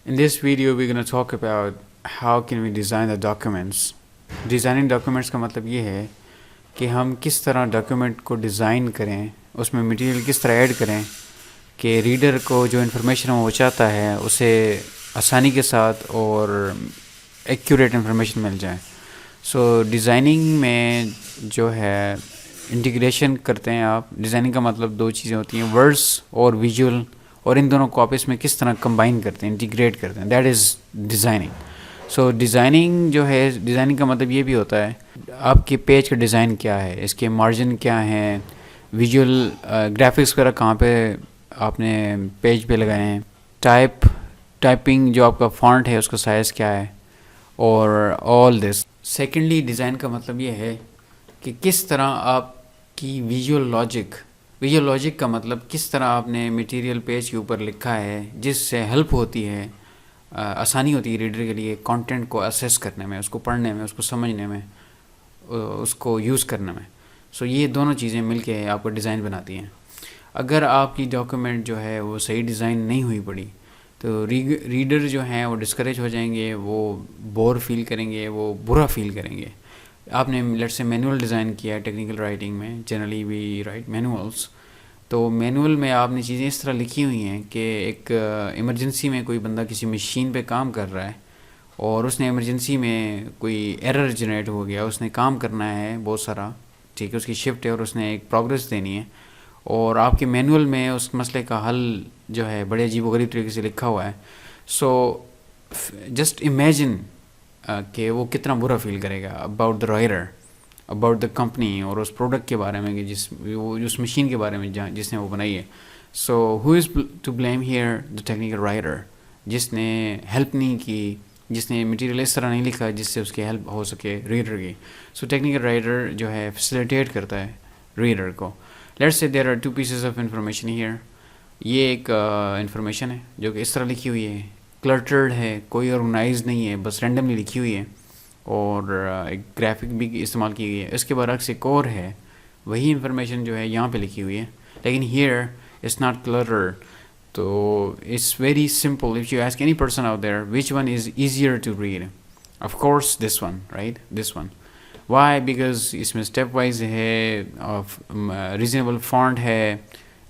In this video, we're going to talk about how can we design the documents. Designing documents کا مطلب یہ ہے کہ ہم کس طرح ڈاکیومنٹ کو ڈیزائن کریں، اس میں مٹیریل کس طرح ایڈ کریں کہ ریڈر کو جو انفارمیشن وہ چاہتا ہے اسے آسانی کے ساتھ اور ایکوریٹ انفارمیشن مل جائے. سو ڈیزائننگ میں جو ہے انٹیگریشن کرتے ہیں آپ. ڈیزائننگ کا مطلب دو چیزیں ہوتی ہیں، ورڈس اور ویژول، اور ان دونوں کو آپس میں کس طرح کمبائن کرتے ہیں، انٹیگریٹ کرتے ہیں، that is designing. So designing جو ہے، ڈیزائننگ کا مطلب یہ بھی ہوتا ہے آپ کے پیج کا ڈیزائن کیا ہے، اس کے مارجن کیا ہیں، ویژول گرافکس وغیرہ کہاں پہ آپ نے پیج پہ لگائے ہیں، ٹائپنگ جو آپ کا فونٹ ہے اس کا سائز کیا ہے، اور آل دس. سیکنڈلی ڈیزائن کا مطلب یہ ہے کہ کس طرح آپ کی ویژول لاجک کا مطلب کس طرح آپ نے مٹیریل پیج کے اوپر لکھا ہے جس سے ہیلپ ہوتی ہے، آسانی ہوتی ہے ریڈر کے لیے کانٹینٹ کو اسیس کرنے میں، اس کو پڑھنے میں، اس کو سمجھنے میں، اس کو یوز کرنے میں. سو یہ دونوں چیزیں مل کے آپ کو ڈیزائن بناتی ہیں. اگر آپ کی ڈاکیومنٹ جو ہے وہ صحیح ڈیزائن نہیں ہوئی پڑی تو ریڈر جو ہیں وہ ڈسکریج ہو جائیں گے، وہ بور فیل کریں گے، وہ برا فیل کریں گے. آپ نے لیٹس سے مینول ڈیزائن کیا ہے ٹیکنیکل رائٹنگ میں، جنرلی وی رائٹ مینولس. تو مینول میں آپ نے چیزیں اس طرح لکھی ہوئی ہیں کہ ایک ایمرجنسی میں کوئی بندہ کسی مشین پہ کام کر رہا ہے اور اس نے ایمرجنسی میں کوئی ایرر جنریٹ ہو گیا، اس نے کام کرنا ہے بہت سارا، ٹھیک ہے، اس کی شفٹ ہے اور اس نے ایک پروگرس دینی ہے، اور آپ کے مینول میں اس مسئلے کا حل جو ہے بڑے عجیب و غریب طریقے سے لکھا ہوا ہے. سو جسٹ امیجن کہ وہ کتنا برا فیل کرے گا about the writer, about the company, اور اس پروڈکٹ کے بارے میں کہ وہ اس مشین کے بارے میں جس نے وہ بنائی ہے. So who is to blame here? The technical writer, جس نے ہیلپ نہیں کی، جس نے مٹیریل اس طرح نہیں لکھا جس سے اس کی ہیلپ ہو سکے ریڈر کی. سو ٹیکنیکل رائٹر جو ہے فیسیلیٹیٹ کرتا ہے ریڈر کو. Let's see there are two pieces of information here. یہ ایک انفارمیشن ہے جو کہ اس طرح لکھی ہوئی ہے، کلٹرڈ ہے، کوئی آرگنائز نہیں ہے، بس رینڈملی لکھی ہوئی ہے، اور ایک گرافک بھی استعمال کی گئی ہے. اس کے برعکس ایک اور ہے، وہی انفارمیشن جو ہے یہاں پہ لکھی ہوئی ہے، لیکن ہیئر اٹس ناٹ کلٹرڈ. تو it's very simple. If you ask any person out there which one is easier to read, of course this one, right, this one. Why? Because اس میں اسٹیپ وائز ہے، reasonable font ہے،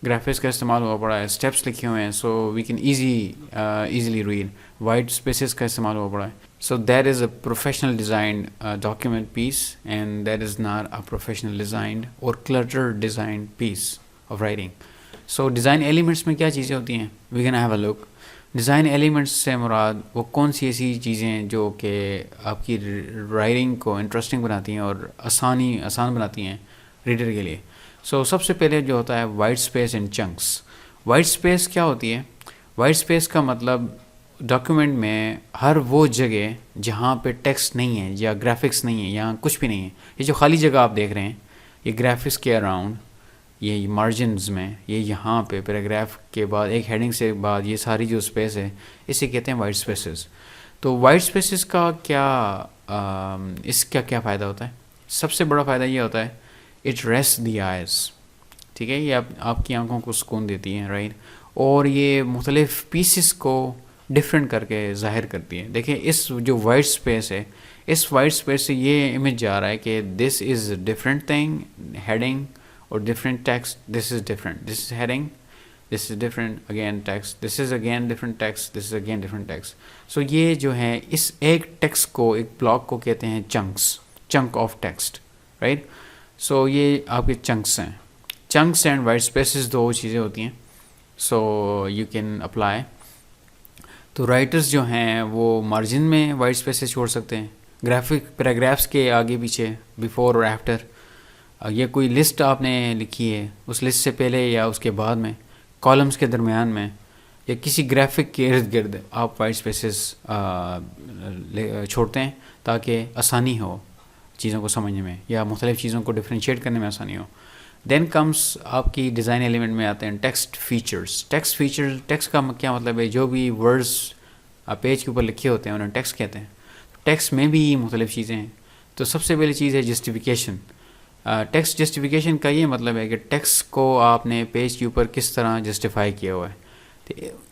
graphics کا استعمال ہوا پڑا ہے، اسٹیپس لکھے ہوئے ہیں، so we can easily read. White spaces کا استعمال ہوا پڑا ہے. So that is a professional designed document piece, and that is not a professional designed اور cluttered designed piece of writing. So design elements میں کیا چیزیں ہوتی ہیں؟ We can have a look. Design elements سے مراد وہ کون سی ایسی چیزیں جو کہ آپ کی رائٹنگ کو انٹرسٹنگ بناتی ہیں اور آسان بناتی ہیں ریڈر کے لیے. سو سب سے پہلے جو ہوتا ہے white space and chunks. White space کیا ہوتی ہے؟ وائٹ اسپیس کا مطلب ڈاکیومنٹ میں ہر وہ جگہ جہاں پہ ٹیکسٹ نہیں ہے یا گرافکس نہیں ہے، یہاں کچھ بھی نہیں ہے. یہ جو خالی جگہ آپ دیکھ رہے ہیں، یہ گرافکس کے اراؤنڈ، یہ مارجنز میں، یہ یہاں پہ پیراگراف کے بعد ایک ہیڈنگ سے بعد یہ ساری جو اسپیس ہے، اسے کہتے ہیں وائٹ اسپیسز. تو وائٹ اسپیسز کا اس کا کیا فائدہ ہوتا ہے؟ سب سے بڑا فائدہ یہ ہوتا ہے اٹ ریسٹ دی آئیز. ٹھیک ہے، یہ آپ کی آنکھوں کو سکون دیتی ہیں، رائٹ، اور یہ مختلف پیسز کو ڈفرینٹ کر کے ظاہر کرتی ہے. دیکھیں اس جو وائٹ اسپیس ہے، اس وائٹ اسپیس سے یہ امیج جا رہا ہے کہ this is different thing, heading اور different text, this is different, this is heading, this is different again text, this is again different text, this is again different text. So یہ جو ہے اس ایک ٹیکسٹ کو، ایک بلاک کو کہتے ہیں chunk of text, right. So یہ آپ کے چنکس ہیں. چنکس اینڈ وائٹ اسپیسز دو چیزیں ہوتی ہیں. So you can apply. تو رائٹرز جو ہیں وہ مارجن میں وائٹ اسپیسز چھوڑ سکتے ہیں، گرافک پیراگرافس کے آگے پیچھے، بیفور اور آفٹر. یہ کوئی لسٹ آپ نے لکھی ہے، اس لسٹ سے پہلے یا اس کے بعد میں، کالمز کے درمیان میں، یا کسی گرافک کے ارد گرد آپ وائٹ اسپیسز چھوڑتے ہیں تاکہ آسانی ہو چیزوں کو سمجھنے میں یا مختلف چیزوں کو ڈفرینشیٹ کرنے میں آسانی ہو. دین کمس آپ کی ڈیزائن ایلیمنٹ میں آتے ہیں ٹیکسٹ فیچرز. ٹیکسٹ کا کیا مطلب ہے؟ جو بھی ورڈز پیج کے اوپر لکھے ہوتے ہیں انہیں ٹیکسٹ کہتے ہیں. ٹیکسٹ میں بھی مختلف چیزیں ہیں. تو سب سے پہلی چیز ہے جسٹیفیکیشن. ٹیکسٹ جسٹیفیکیشن کا یہ مطلب ہے کہ ٹیکسٹ کو آپ نے پیج کے اوپر کس طرح جسٹیفائی کیا ہوا ہے.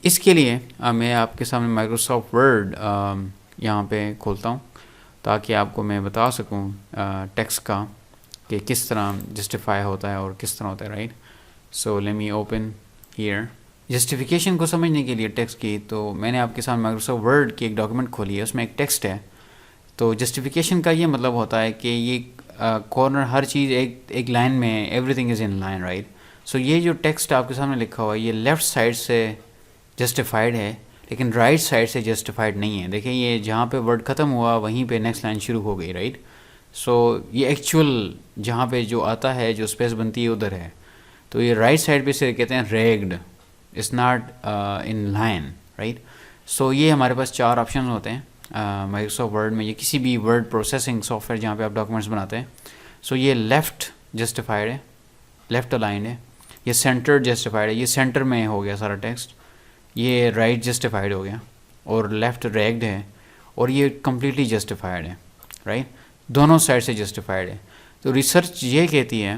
اس کے لیے میں آپ کے سامنے مائکروسافٹ ورڈ یہاں پہ کھولتا ہوں تاکہ آپ کو میں بتا سکوں ٹیکسٹ کا کہ کس طرح جسٹیفائی ہوتا ہے اور کس طرح ہوتا ہے، right. So let me open here. Justification کو سمجھنے کے لیے ٹیکسٹ کی، تو میں نے آپ کے سامنے مائکروسافٹ ورڈ کی ایک ڈاکیومنٹ کھولی ہے، اس میں ایک ٹیکسٹ ہے. تو جسٹیفیکیشن کا یہ مطلب ہوتا ہے کہ یہ کارنر ہر چیز ایک لائن میں، everything is in line, right. So یہ جو ٹیکسٹ آپ کے سامنے لکھا ہوا ہے یہ لیفٹ سائڈ سے جسٹیفائڈ ہے لیکن رائٹ سائڈ سے جسٹیفائڈ نہیں ہے. دیکھیں یہ جہاں پہ ورڈ ختم ہوا وہیں پہ نیکسٹ لائن شروع ہو گئی، رائٹ. سو یہ ایکچوئل جہاں پہ جو آتا ہے، جو اسپیس بنتی ہے ادھر ہے. تو یہ رائٹ سائڈ پہ سے کہتے ہیں ragged, it's not in line, right. So یہ ہمارے پاس 4 آپشن ہوتے ہیں مائکروسافٹ ورڈ میں، یا کسی بھی ورڈ پروسیسنگ سافٹ ویئر جہاں پہ آپ ڈاکیومنٹس بناتے ہیں. سو یہ لیفٹ جسٹیفائڈ ہے، لیفٹ الائنڈ ہے. یہ سینٹر جسٹیفائڈ ہے، یہ سینٹر میں ہو گیا سارا ٹیکسٹ. یہ رائٹ جسٹیفائڈ ہو گیا، اور لیفٹ ریگڈ ہے، اور یہ کمپلیٹلی جسٹیفائڈ ہے، رائٹ. دونوں سائڈ سے جسٹیفائڈ ہے. تو ریسرچ یہ کہتی ہے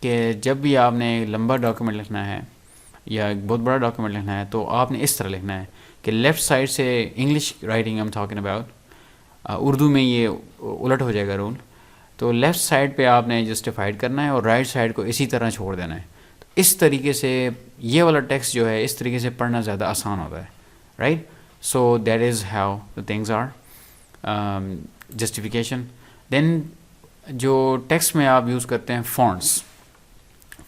کہ جب بھی آپ نے لمبا ڈاکیومنٹ لکھنا ہے یا ایک بہت بڑا ڈاکیومنٹ لکھنا ہے تو آپ نے اس طرح لکھنا ہے کہ لیفٹ سائڈ سے English writing am talking about, Urdu میں یہ الٹ ہو جائے گا رول. تو لیفٹ سائڈ پہ آپ نے جسٹیفائڈ کرنا ہے اور رائٹ سائڈ کو اسی طرح چھوڑ دینا ہے. اس طریقے سے یہ والا ٹیکسٹ جو ہے اس طریقے سے پڑھنا زیادہ آسان ہوتا ہے، right. So that is how the things are justification. Then جو ٹیکسٹ میں آپ یوز کرتے ہیں فونٹس.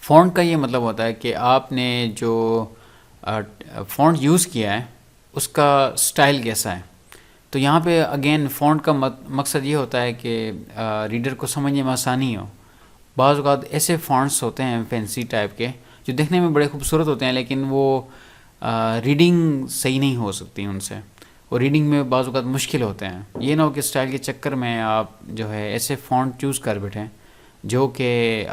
فونٹ کا یہ مطلب ہوتا ہے کہ آپ نے جو فونٹ یوز کیا ہے اس کا سٹائل کیسا ہے. تو یہاں پہ اگین فونٹ کا مقصد یہ ہوتا ہے کہ ریڈر کو سمجھنے میں آسانی ہو. بعض اوقات ایسے فونٹس ہوتے ہیں فینسی ٹائپ کے جو دیکھنے میں بڑے خوبصورت ہوتے ہیں لیکن وہ ریڈنگ صحیح نہیں ہو سکتی ان سے، اور ریڈنگ میں بعض اوقات مشکل ہوتے ہیں. یہ نہ ہو کہ سٹائل کے چکر میں آپ جو ہے ایسے فونٹ چوز کر بیٹھیں جو کہ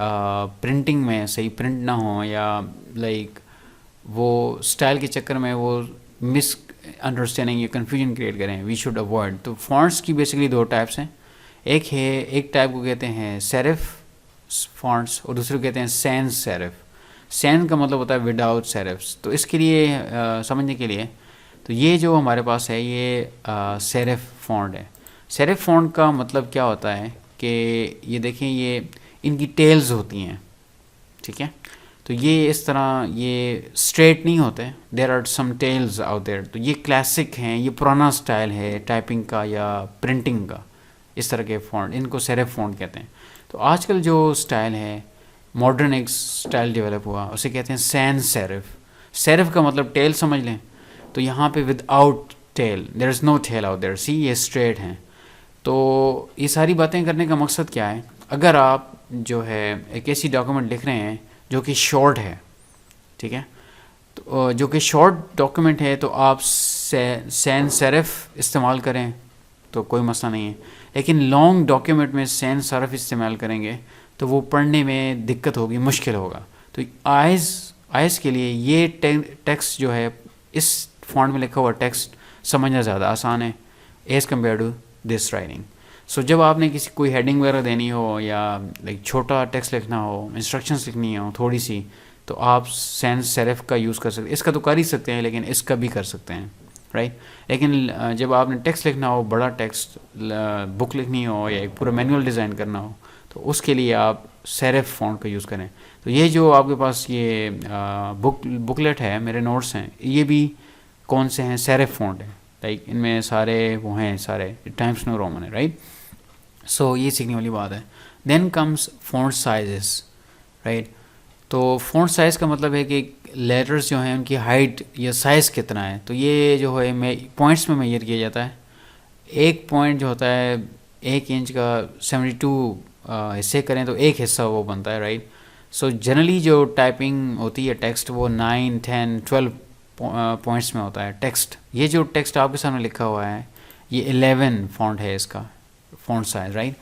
پرنٹنگ میں صحیح پرنٹ نہ ہوں، یا لائک وہ سٹائل کے چکر میں وہ مس انڈرسٹینڈنگ یا کنفیوژن کریٹ کریں. We should avoid. تو فونٹس کی بیسکلی 2 ٹائپس ہیں. ایک ٹائپ کو کہتے ہیں سیرف فونٹس، اور دوسرے کو کہتے ہیں سینس سیرف. سین کا مطلب ہوتا ہے وداؤٹ سیرفس. تو اس کے لیے سمجھنے کے لیے تو یہ جو ہمارے پاس ہے یہ سیرف فونٹ ہے. سیرف فونٹ کا مطلب کیا ہوتا ہے کہ یہ دیکھیں یہ ان کی ٹیلز ہوتی ہیں، ٹھیک ہے. تو یہ اس طرح یہ اسٹریٹ نہیں ہوتے، there are some tails out there. تو یہ کلاسک ہیں، یہ پرانا سٹائل ہے ٹائپنگ کا یا پرنٹنگ کا. اس طرح کے فونٹ ان کو سیرف فونٹ کہتے ہیں. تو آج کل جو سٹائل ہے ماڈرن ایک سٹائل ڈیولپ ہوا اسے کہتے ہیں سینس سیرف. سیرف کا مطلب ٹیل سمجھ لیں. تو یہاں پہ without tail, there is no tail out there. See یہ اسٹریٹ ہیں. تو یہ ساری باتیں کرنے کا مقصد کیا ہے؟ اگر آپ جو ہے ایک ایسی ڈاکیومنٹ لکھ رہے ہیں جو کہ شارٹ ہے، ٹھیک ہے، تو جو کہ شارٹ ڈاکیومنٹ ہے تو آپ سین سیرف استعمال کریں تو کوئی مسئلہ نہیں ہے. لیکن لانگ ڈاکیومنٹ میں سین سیرف استعمال کریں گے تو وہ پڑھنے میں دقت ہوگی، مشکل ہوگا. تو آئز کے لیے یہ ٹیکسٹ جو ہے اس فونٹ میں لکھا ہوا ٹیکسٹ سمجھنا زیادہ آسان ہے as compare to this writing. So جب آپ نے کسی کوئی ہیڈنگ وغیرہ دینی ہو یا لائک چھوٹا ٹیکسٹ لکھنا ہو، انسٹرکشنس لکھنی ہو تھوڑی سی، تو آپ سینس سیرف کا یوز کر سکتے ہیں. اس کا تو کر ہی سکتے ہیں لیکن اس کا بھی کر سکتے ہیں، رائٹ. لیکن جب آپ نے ٹیکسٹ لکھنا ہو، بڑا ٹیکسٹ، بک لکھنی ہو یا ایک پورا مینول ڈیزائن کرنا ہو، تو اس کے لیے آپ سیرف فونٹ کا یوز کریں. تو یہ جو آپ کے پاس یہ بکلیٹ ہے، میرے نوٹس ہیں، یہ بھی کون سے ہیں؟ سیرف فونٹ ہیں. لائک ان میں سارے وہ ہیں، سارے ٹائمس نیو رومن ہے، رائٹ. سو یہ سیکھنے والی بات ہے. دین کمس فونٹ سائزز، رائٹ. تو فونٹ سائز کا مطلب ہے کہ لیٹرز جو ہیں ان کی ہائٹ یا سائز کتنا ہے. تو یہ جو ہے پوائنٹس میں میجر کیا جاتا ہے. ایک پوائنٹ جو ہوتا ہے 1 انچ کا 72 حصے کریں تو ایک حصہ وہ بنتا ہے، رائٹ. سو جنرلی جو ٹائپنگ ہوتی ہے ٹیکسٹ وہ 9 10 12 پوائنٹس میں ہوتا ہے ٹیکسٹ. یہ جو ٹیکسٹ آپ کے سامنے لکھا ہوا ہے یہ 11 فونٹ ہے اس کا فونٹ سائز، رائٹ.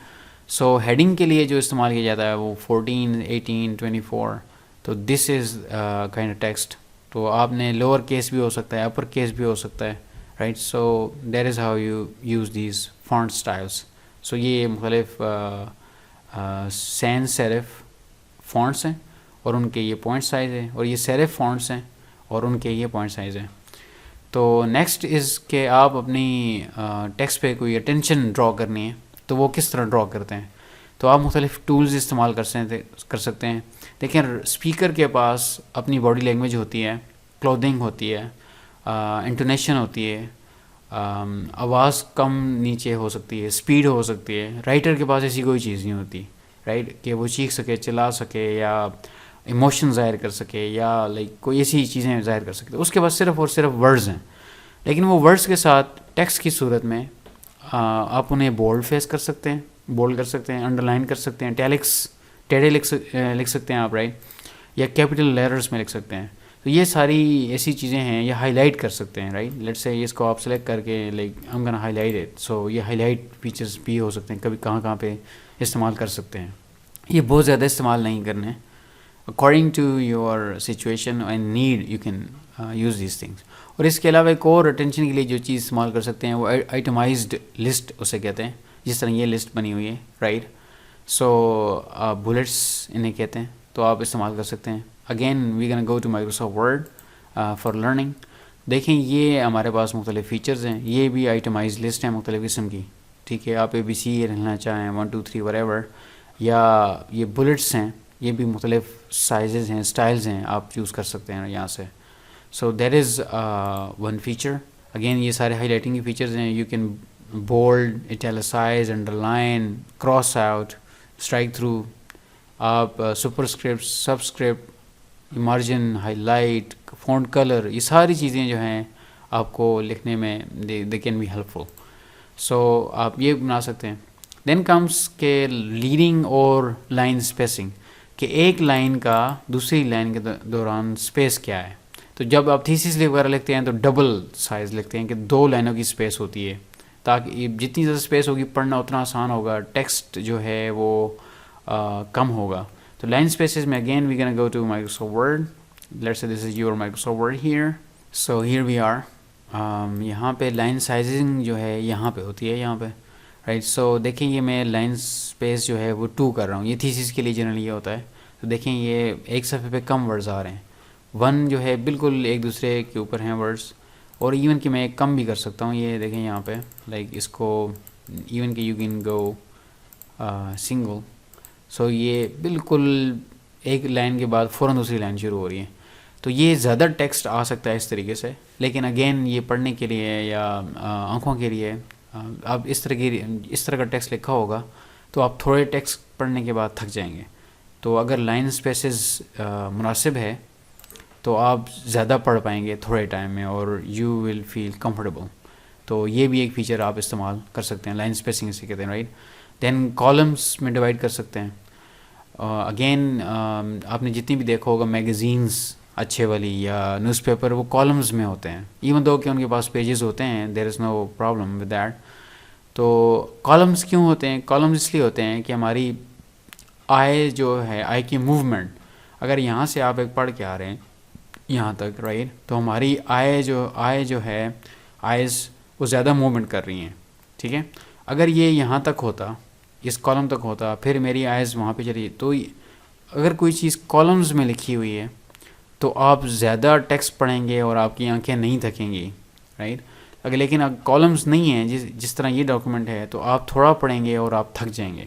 سو ہیڈنگ کے لیے جو استعمال کیا جاتا ہے وہ 14 18 24. تو دس از کائنڈ آف ٹیکسٹ. تو آپ نے لوور کیس بھی ہو سکتا ہے، اپر کیس بھی ہو سکتا ہے، right. So that is how you use these font styles. So یہ مختلف سینس سیرف فونٹس ہیں اور ان کے یہ پوائنٹ سائز ہیں، اور یہ سیرف فونٹس ہیں اور ان کے یہ پوائنٹ سائز ہیں. تو نیکسٹ از کہ آپ اپنی ٹیکسٹ پہ کوئی اٹینشن ڈرا کرنی ہے تو وہ کس طرح ڈرا کرتے ہیں. تو آپ مختلف ٹولز استعمال کر سکتے ہیں. دیکھیں اسپیکر کے پاس اپنی باڈی لینگویج ہوتی ہے, کلودنگ ہوتی ہے, انٹونیشن ہوتی ہے, آواز کم نیچے ہو سکتی ہے, اسپیڈ ہو سکتی ہے. رائٹر کے پاس ایسی کوئی چیز نہیں ہوتی, رائٹ, کہ وہ چیخ سکے, چلا سکے, یا ایموشن ظاہر کر سکے, یا لائک کوئی ایسی چیزیں ظاہر کر سکتے. اس کے پاس صرف اور صرف ورڈز ہیں. لیکن وہ ورڈز کے ساتھ ٹیکسٹ کی صورت میں آپ انہیں بولڈ فیس کر سکتے ہیں, بولڈ کر سکتے ہیں, انڈر لائن کر سکتے ہیں, ٹیڑے لکھ سکتے ہیں آپ, رائٹ, یا کیپٹل لیٹرز میں لکھ سکتے ہیں. تو یہ ساری ایسی چیزیں ہیں, یا ہائی لائٹ کر سکتے ہیں, رائٹ. لیٹس سے اس کو آپ سلیکٹ کر کے لائک ہم گنا ہائی لائٹ اٹ, سو یہ ہائی لائٹ فیچرز بھی ہو سکتے ہیں, کبھی کہاں پہ استعمال کر سکتے ہیں. یہ بہت زیادہ استعمال نہیں کرنے, according to your situation and need you can use these things. اور اس کے علاوہ ایک اور اٹینشن کے لیے جو چیز استعمال کر سکتے ہیں وہ آئٹمائزڈ لسٹ اسے کہتے ہیں, جس طرح یہ لسٹ بنی ہوئی ہے, رائٹ. سو بلٹس انہیں کہتے ہیں, تو آپ استعمال کر سکتے ہیں. Again we can go to Microsoft Word for learning. دیکھیں یہ ہمارے پاس مختلف فیچرز ہیں, یہ بھی آئٹمائز لسٹ ہیں مختلف قسم کی, ٹھیک ہے. آپ ABC رہنا چاہیں 1 2 3 whatever, یا یہ بلٹس ہیں, یہ بھی مختلف سائزز ہیں, اسٹائلز ہیں, آپ چوز کر سکتے ہیں یہاں سے. So that is one feature. Again یہ سارے ہائی لائٹنگ کی فیچرز ہیں. You can bold, italicise, underline, cross out, strike through. آپ superscript, subscript, margin, highlight, font colour, یہ ساری چیزیں جو ہیں آپ کو لکھنے میں they can be helpful. So آپ یہ بنا سکتے ہیں. دین کمس کہ لیڈنگ اور لائن اسپیسنگ, کہ ایک لائن کا دوسری لائن کے دوران اسپیس کیا ہے. تو جب آپ تھیسس وغیرہ لکھتے ہیں تو ڈبل سائز لکھتے ہیں کہ 2 لائنوں کی اسپیس ہوتی ہے, تاکہ جتنی زیادہ اسپیس ہوگی پڑھنا اتنا آسان ہوگا, ٹیکسٹ جو ہے وہ کم ہوگا. تو لائن اسپیسز میں again we can go to Microsoft Word. Let's see this is your Microsoft Word here. So here we are. یہاں پہ لائن سائزنگ جو ہے یہاں پہ ہوتی ہے, یہاں پہ, رائٹ. سو دیکھیں یہ میں لائن اسپیس جو ہے وہ 2 کر رہا ہوں. یہ تھیسس کے لیے جنرلی یہ ہوتا ہے. تو دیکھیں یہ ایک صفحے پہ کم ورڈز آ رہے ہیں, 1 جو ہے بالکل ایک دوسرے کے اوپر ہیں ورڈز, اور ایون کہ میں کم بھی کر سکتا ہوں. یہ دیکھیں یہاں پہ لائک اس کو ایون کہ یو کین گو سنگل. سو یہ بالکل ایک لائن کے بعد فوراً دوسری لائن شروع ہو رہی ہے. تو یہ زیادہ ٹیکسٹ آ سکتا ہے اس طریقے سے, لیکن اگین یہ پڑھنے کے لیے یا آنکھوں کے لیے آپ اس طرح کا ٹیکسٹ لکھا ہوگا تو آپ تھوڑے ٹیکسٹ پڑھنے کے بعد تھک جائیں گے. تو اگر لائن اسپیسز مناسب ہے تو آپ زیادہ پڑھ پائیں گے تھوڑے ٹائم میں, اور یو ول فیل کمفرٹیبل. تو یہ بھی ایک فیچر آپ استعمال کر سکتے ہیں, لائن اسپیسنگ اسے کہتے ہیں, رائٹ. دین کالمس میں ڈیوائڈ کر سکتے ہیں. اگین آپ نے جتنی بھی دیکھا ہوگا میگزینس اچھے والی یا نیوز پیپر, وہ کالمز میں ہوتے ہیں, ایون دو کہ ان کے پاس پیجز ہوتے ہیں, دیر is no problem with that. تو کالمز کیوں ہوتے ہیں؟ کالمز اس لیے ہوتے ہیں کہ ہماری آئی جو ہے, آئی کی موومنٹ, اگر یہاں سے آپ ایک پڑھ کے آ رہے ہیں یہاں تک, رائٹ, تو ہماری آئی جو ہے آئیز وہ زیادہ موومنٹ کر رہی ہیں, ٹھیک ہے. اگر یہ یہاں تک ہوتا, اس کالم تک ہوتا, پھر میری آئیز وہاں پہ چلی, تو اگر کوئی چیز کالمز میں لکھی ہوئی ہے تو آپ زیادہ ٹیکسٹ پڑھیں گے اور آپ کی آنکھیں نہیں تھکیں گی, رائٹ. اگر لیکن کالمز نہیں ہیں جس طرح یہ ڈاکومنٹ ہے, تو آپ تھوڑا پڑھیں گے اور آپ تھک جائیں گے,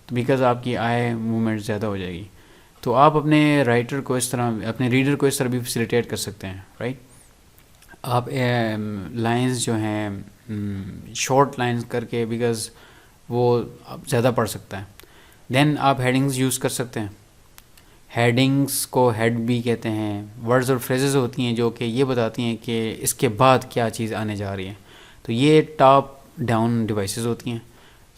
تو بیکاز آپ کی آئی موومنٹ زیادہ ہو جائے گی. تو آپ اپنے رائٹر کو اس طرح, اپنے ریڈر کو اس طرح بھی فیسیلیٹیٹ کر سکتے ہیں, رائٹ. آپ لائنز جو ہیں شارٹ لائنز کر کے, بیکاز وہ زیادہ پڑھ سکتا ہے. دین آپ ہیڈنگز یوز کر سکتے ہیں. ہیڈنگز کو ہیڈ بھی کہتے ہیں. ورڈز اور فریزز ہوتی ہیں جو کہ یہ بتاتی ہیں کہ اس کے بعد کیا چیز آنے جا رہی ہے. تو یہ ٹاپ ڈاؤن ڈیوائسز ہوتی ہیں.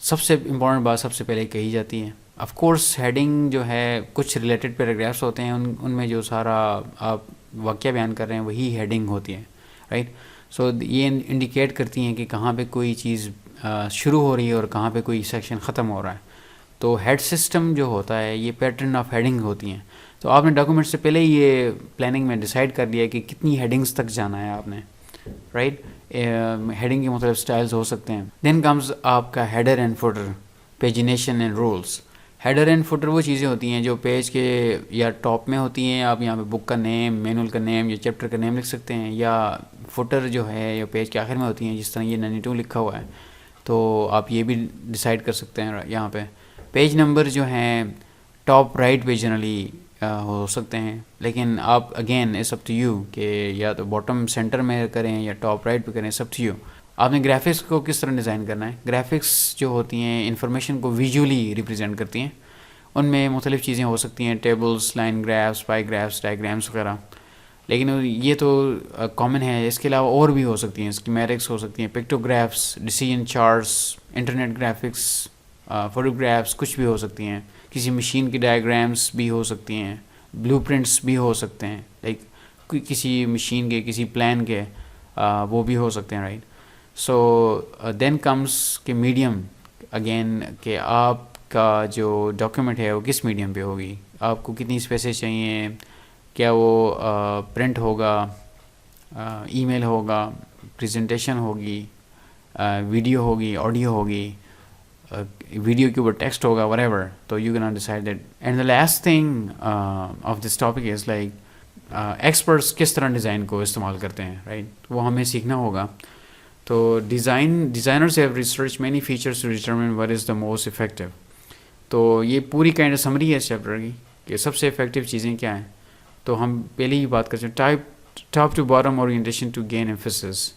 سب سے امپورٹنٹ بات سب سے پہلے کہی جاتی ہے. آف کورس ہیڈنگ جو ہے کچھ ریلیٹڈ پیراگرافس ہوتے ہیں, ان میں جو سارا آپ واقعہ بیان کر رہے ہیں وہی ہیڈنگ ہوتی ہے, رائٹ. سو یہ انڈیکیٹ کرتی ہیں کہ کہاں پہ کوئی چیز شروع ہو رہی ہے اور کہاں پہ کوئی سیکشن ختم ہو رہا ہے. تو ہیڈ سسٹم جو ہوتا ہے یہ پیٹرن آف ہیڈنگ ہوتی ہیں. تو آپ نے ڈاکومنٹ سے پہلے یہ پلاننگ میں ڈیسائیڈ کر لیا کہ کتنی ہیڈنگز تک جانا ہے آپ نے, رائٹ. ہیڈنگ کے مختلف سٹائلز ہو سکتے ہیں. دین کمز آپ کا header and footer, pagination and rules. Header and footer وہ چیزیں ہوتی ہیں جو پیج کے یا ٹاپ میں ہوتی ہیں. آپ یہاں پہ بک کا نیم, مینول کا نیم یا چیپٹر کا نیم لکھ سکتے ہیں, یا فوٹر جو ہے یا پیج کے آخر میں ہوتی ہیں, جس طرح یہ 92 لکھا ہوا ہے, تو آپ یہ بھی ڈیسائیڈ کر سکتے ہیں. یہاں پہ پیج نمبر جو ہیں ٹاپ رائٹ پہ جنرلی ہو سکتے ہیں, لیکن آپ again it's up to you کہ یا تو باٹم سینٹر میں کریں یا ٹاپ رائٹ پہ کریں, اٹس اپ ٹو یو. آپ نے گرافکس کو کس طرح ڈیزائن کرنا ہے. گرافکس جو ہوتی ہیں انفارمیشن کو ویژولی ریپرزینٹ کرتی ہیں. ان میں مختلف چیزیں ہو سکتی ہیں, ٹیبلز, لائن گرافس, پائی گرافس, ڈائیگرامس وغیرہ, لیکن یہ تو کامن ہے. اس کے علاوہ اور بھی ہو سکتی ہیں, اسکیمیٹکس ہو سکتی ہیں, pictographs, decision charts, internet graphics, photographs کچھ بھی ہو سکتی ہیں. کسی مشین کی ڈائیگرامس بھی ہو سکتی ہیں, بلو پرنٹس بھی ہو سکتے ہیں, لائک کسی مشین کے کسی پلان کے وہ بھی ہو سکتے ہیں, رائٹ. سو دین کمس کہ میڈیم اگین کہ آپ کا جو ڈاکیومنٹ ہے وہ کس میڈیم پہ ہوگی, آپ کو کتنی اسپیسز چاہیے, کیا وہ پرنٹ ہوگا, ای میل ہوگا, پریزنٹیشن ہوگی, ویڈیو ہوگی, آڈیو ہوگی, ویڈیو کے اوپر ٹیکسٹ ہوگا, وٹ ایور. تو you can not decide that. And the last thing of this topic is like experts کس طرح ڈیزائن کو استعمال کرتے ہیں, رائٹ. وہ ہمیں سیکھنا ہوگا. تو designers have research many features to determine what is the most effective. تو یہ پوری کائنڈ آف سمری ہے اس چیپٹر کی کہ سب سے افیکٹو چیزیں کیا ہیں. تو ہم پہلے ہی بات کرتے ہیں top to bottom orientation to gain emphasis.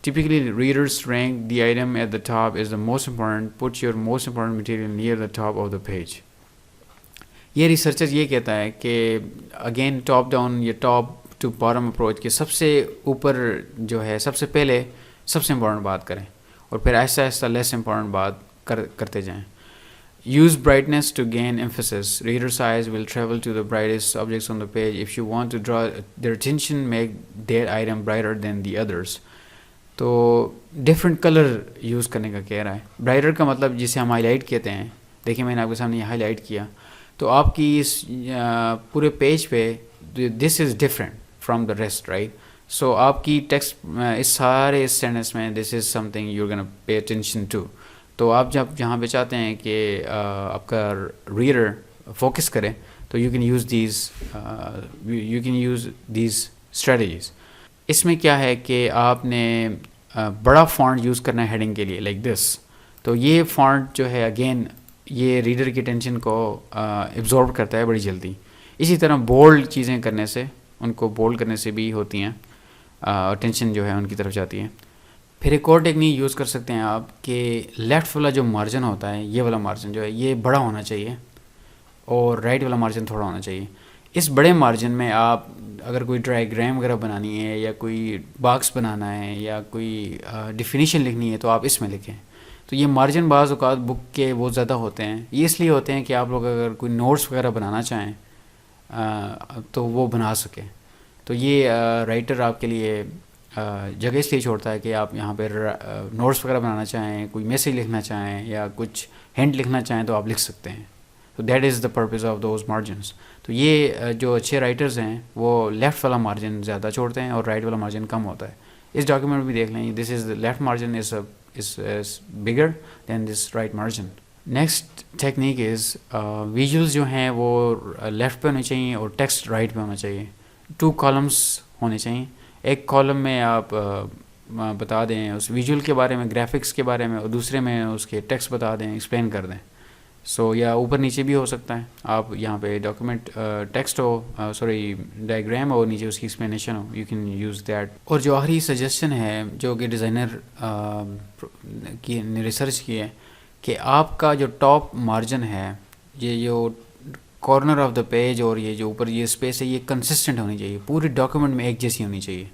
Typically, readers rank the item at the top as the most important. Put your most important material near the top of the page. یہ ریسرچر یہ کہتا ہے کہ again top down یا top to bottom approach کے سب سے اوپر جو ہے سب سے پہلے سب سے امپورٹنٹ بات کریں, اور پھر آہستہ آہستہ لیس امپورٹنٹ بات کرتے جائیں. Use brightness to gain emphasis. Readers' eyes will travel to the brightest objects on the page. If you want to draw their attention, make that item brighter than the others. تو different colour use کرنے کا کہہ رہا ہے. Brighter کا مطلب جسے ہم ہائی لائٹ کہتے ہیں. دیکھیں میں نے آپ کے سامنے یہ ہائی لائٹ کیا, تو آپ کی اس پورے پیج پہ this is different from the rest, right. So آپ کی ٹیکسٹ اس سارے سینٹینس میں this is something you gonna pay attention to. تو آپ جب جہاں پہ چاہتے ہیں کہ آپ کا ریڈر فوکس کرے, تو you can use these strategies. اس میں کیا ہے کہ آپ نے بڑا فونٹ یوز کرنا ہے ہیڈنگ کے لیے, لائک دس. تو یہ فونٹ جو ہے اگین یہ ریڈر کی اٹینشن کو ایبزارب کرتا ہے بڑی جلدی. اسی طرح بولڈ چیزیں کرنے سے, ان کو بولڈ کرنے سے بھی ہوتی ہیں, اٹینشن جو ہے ان کی طرف جاتی ہے. پھر ایک اور ٹیکنیک یوز کر سکتے ہیں آپ کہ لیفٹ والا جو مارجن ہوتا ہے, یہ والا مارجن جو ہے یہ بڑا ہونا چاہیے, اور رائٹ والا مارجن تھوڑا ہونا چاہیے. اس بڑے مارجن میں آپ اگر کوئی ڈائیگرام وغیرہ بنانی ہے, یا کوئی باکس بنانا ہے, یا کوئی ڈیفینیشن لکھنی ہے, تو آپ اس میں لکھیں. تو یہ مارجن بعض اوقات بک کے وہ زیادہ ہوتے ہیں. یہ اس لیے ہوتے ہیں کہ آپ لوگ اگر کوئی نوٹس وغیرہ بنانا چاہیں تو وہ بنا سکیں. تو یہ رائٹر آپ کے لیے جگہ اس لیے چھوڑتا ہے کہ آپ یہاں پہ نوٹس وغیرہ بنانا چاہیں, کوئی میسیج لکھنا چاہیں, یا کچھ ہنٹ لکھنا چاہیں, تو آپ لکھ سکتے ہیں. تو that is the purpose of those margins. تو یہ جو اچھے رائٹرز ہیں وہ لیفٹ والا مارجن زیادہ چھوڑتے ہیں, اور رائٹ والا مارجن کم ہوتا ہے. اس ڈاکیومنٹ بھی دیکھ لیں, this is the left margin is bigger than this right margin. Next technique is visuals جو ہیں وہ لیفٹ پہ ہونے چاہیے, اور ٹیکسٹ رائٹ پہ ہونا چاہیے. 2 کالمس ہونے چاہیے. ایک کالم میں آپ بتا دیں اس ویژول کے بارے میں, گرافکس کے بارے میں, اور دوسرے میں اس کے ٹیکسٹ بتا دیں, ایکسپلین کر دیں. سو یا اوپر نیچے بھی ہو سکتا ہے. آپ یہاں پہ ڈاکیومنٹ ٹیکسٹ ہو, ڈائیگرام ہو, نیچے اس کی explanation who, you can use that. اور جو آخری سجیشن ہے جو کہ ڈیزائنر کی نے ریسرچ کی ہے, کہ آپ کا جو ٹاپ مارجن ہے, یہ جو کارنر آف دا پیج اور یہ جو اوپر یہ اسپیس ہے, یہ کنسسٹنٹ ہونی چاہیے, پورے ڈاکیومنٹ میں ایک جیسی ہونی چاہیے.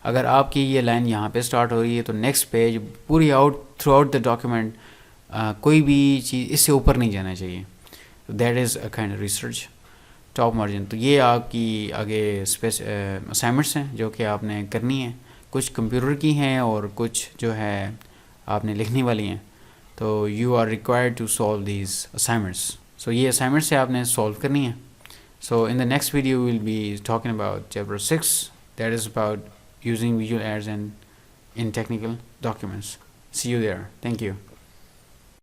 اگر آپ کی یہ لائن یہاں پہ اسٹارٹ ہو رہی ہے, تو نیکسٹ پیج پوری تھرو آؤٹ دا ڈاکیومنٹ کوئی بھی چیز اس سے اوپر نہیں جانا چاہیے. That is a kind of research top margin. تو یہ آپ کی آگے اسائنمنٹس ہیں جو کہ آپ نے کرنی ہیں. کچھ کمپیوٹر کی ہیں اور کچھ جو ہے آپ نے لکھنے والی ہیں. تو you are required to solve these assignments. So یہ اسائنمنٹس آپ نے سالو کرنی ہیں. So in the next video we'll be talking about chapter 6, that is about using visual aids and in technical documents. See you there. Thank you.